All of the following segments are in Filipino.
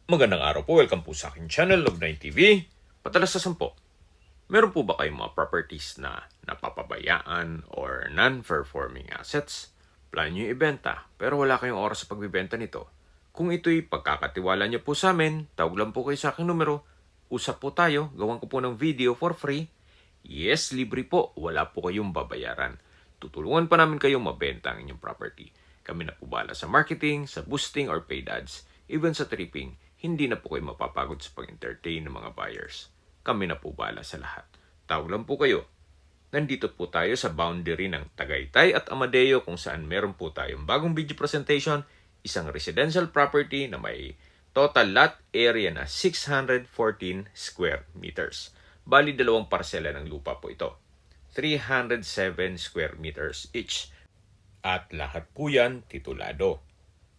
Magandang araw po. Welcome po sa aking channel, Love9 TV. Padalas sa 10. Meron po ba kayong mga properties na napapabayaan or non-performing assets? Plan nyo ibenta pero wala kayong oras sa pagbibenta nito. Kung ito'y pagkakatiwala nyo po sa amin, tawag lang po kayo sa aking numero. Usap po tayo, gawan ko po ng video for free. Yes, libre po. Wala po kayong babayaran. Tutulungan pa namin kayong mabenta ang inyong property. Kami na po bahala sa marketing, sa boosting or paid ads, even sa tripping. Hindi na po kayo mapapagod sa pag-entertain ng mga buyers. Kami na po bahala sa lahat. Tawag lang po kayo. Nandito po tayo sa boundary ng Tagaytay at Amadeo kung saan meron po tayong bagong video presentation, isang residential property na may total lot area na 614 square meters. Bali, dalawang parsela ng lupa po ito. 307 square meters each. At lahat po yan titulado.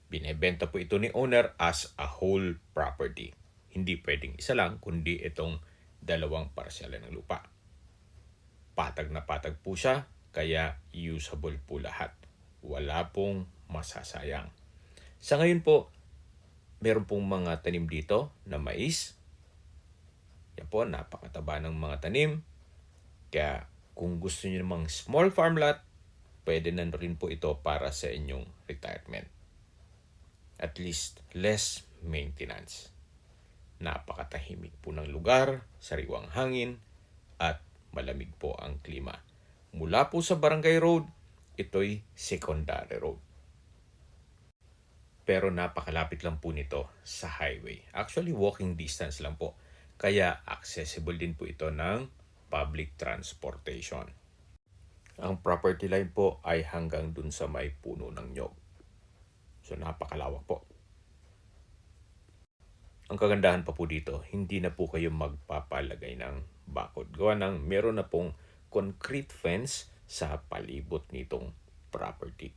Binebenta po ito ni owner as a whole property. Hindi pwedeng isa lang, kundi itong dalawang parsela ng lupa. Patag na patag po siya, kaya usable po lahat. Wala pong masasayang. Sa ngayon po, meron pong mga tanim dito na mais. Yan po, napakataba ng mga tanim. Kaya kung gusto niyo namang small farm lot, pwede na rin po ito para sa inyong retirement. At least less maintenance. Napakatahimik po ng lugar, sariwang hangin, at malamig po ang klima. Mula po sa Barangay Road, ito'y secondary road. Pero napakalapit lang po nito sa highway. Actually, walking distance lang po. Kaya accessible din po ito ng public transportation. Ang property line po ay hanggang dun sa may puno ng nyog. So napakalawak po. Ang kagandahan pa po dito, hindi na po kayo magpapalagay ng bakod. Gawa ng meron na pong concrete fence sa palibot nitong property.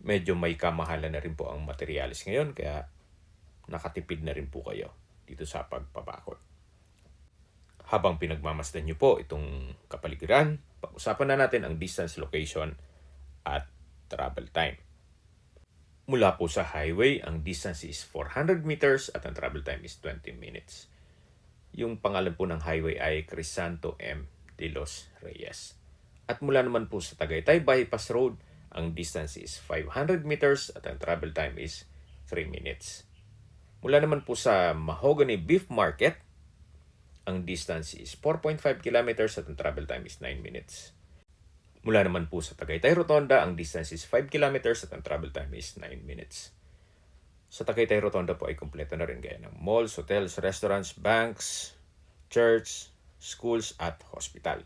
Medyo may kamahalan na rin po ang materialis ngayon, kaya nakatipid na rin po kayo dito sa pagpabakod. Habang pinagmamasdan nyo po itong kapaligiran, pag-usapan na natin ang distance, location, at travel time. Mula po sa highway, ang distance is 400 meters at ang travel time is 20 minutes. Yung pangalan po ng highway ay Crisanto M. de los Reyes. At mula naman po sa Tagaytay Bypass Road, ang distance is 500 meters at ang travel time is 3 minutes. Mula naman po sa Mahogany Beef Market, ang distance is 4.5 kilometers at ang travel time is 9 minutes. Mula naman po sa Tagaytay Rotonda, ang distance is 5 kilometers at ang travel time is 9 minutes. Sa Tagaytay Rotonda po ay kumpleto na rin gaya ng malls, hotels, restaurants, banks, church, schools at hospital.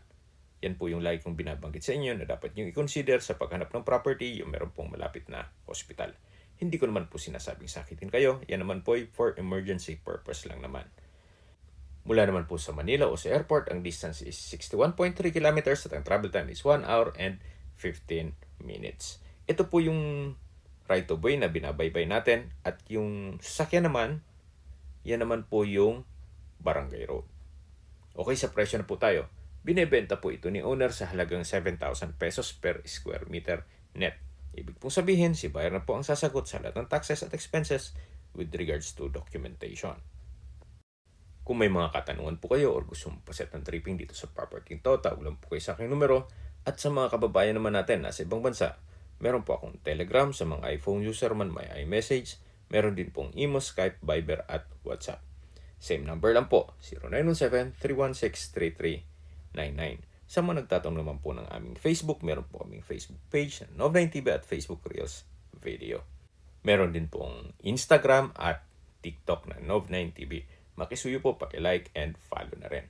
Yan po yung lagi kong binabanggit sa inyo na dapat nyo i-consider sa paghanap ng property yung meron pong malapit na hospital. Hindi ko naman po sinasabing sakitin kayo, yan naman po ay for emergency purpose lang naman. Mula naman po sa Manila o sa airport, ang distance is 61.3 kilometers at ang travel time is 1 hour and 15 minutes. Ito po yung right of way na binabaybay natin at yung sasakyan naman, yan naman po yung Barangay Road. Okay, sa presyo na po tayo. Binebenta po ito ni owner sa halagang 7,000 pesos per square meter net. Ibig pong sabihin, si buyer na po ang sasagot sa lahat ng taxes at expenses with regards to documentation. Kung may mga katanungan po kayo or gusto mong paset ng tripping dito sa property ito, tawag lang po kayo sa aking numero. At sa mga kababayan naman natin nasa ibang bansa, meron po akong Telegram sa mga iPhone user man, may iMessage. Meron din pong Imo, Skype, Viber at WhatsApp. Same number lang po, 0917-316-3399. Sa mga nagtatanong naman po ng aming Facebook, meron po kaming Facebook page na Love9 TV at Facebook Reels Video. Meron din pong Instagram at TikTok na Love9 TV. Makisuyo po, paki-like and follow na rin.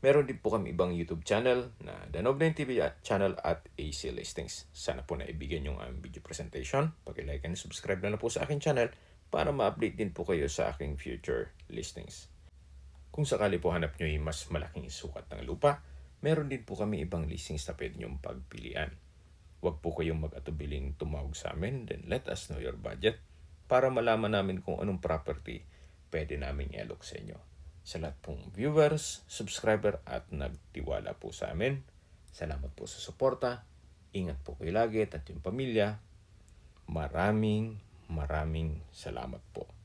Meron din po kami ibang YouTube channel na The Love9 TV channel at AC Listings. Sana po naibigyan yung aming video presentation. Paki-like and subscribe na po sa aking channel para ma-update din po kayo sa aking future listings. Kung sakali po hanap nyo yung mas malaking sukat ng lupa, meron din po kami ibang listings na pwede nyong pagpilian. Huwag po kayong mag-atubiling tumawag sa amin, then let us know your budget para malaman namin kung anong property pwede namin i-alok sa inyo. Sa lahat pong viewers, subscriber at nagtiwala po sa amin, salamat po sa suporta. Ingat po kayo lagi at yung pamilya. Maraming Maraming salamat po.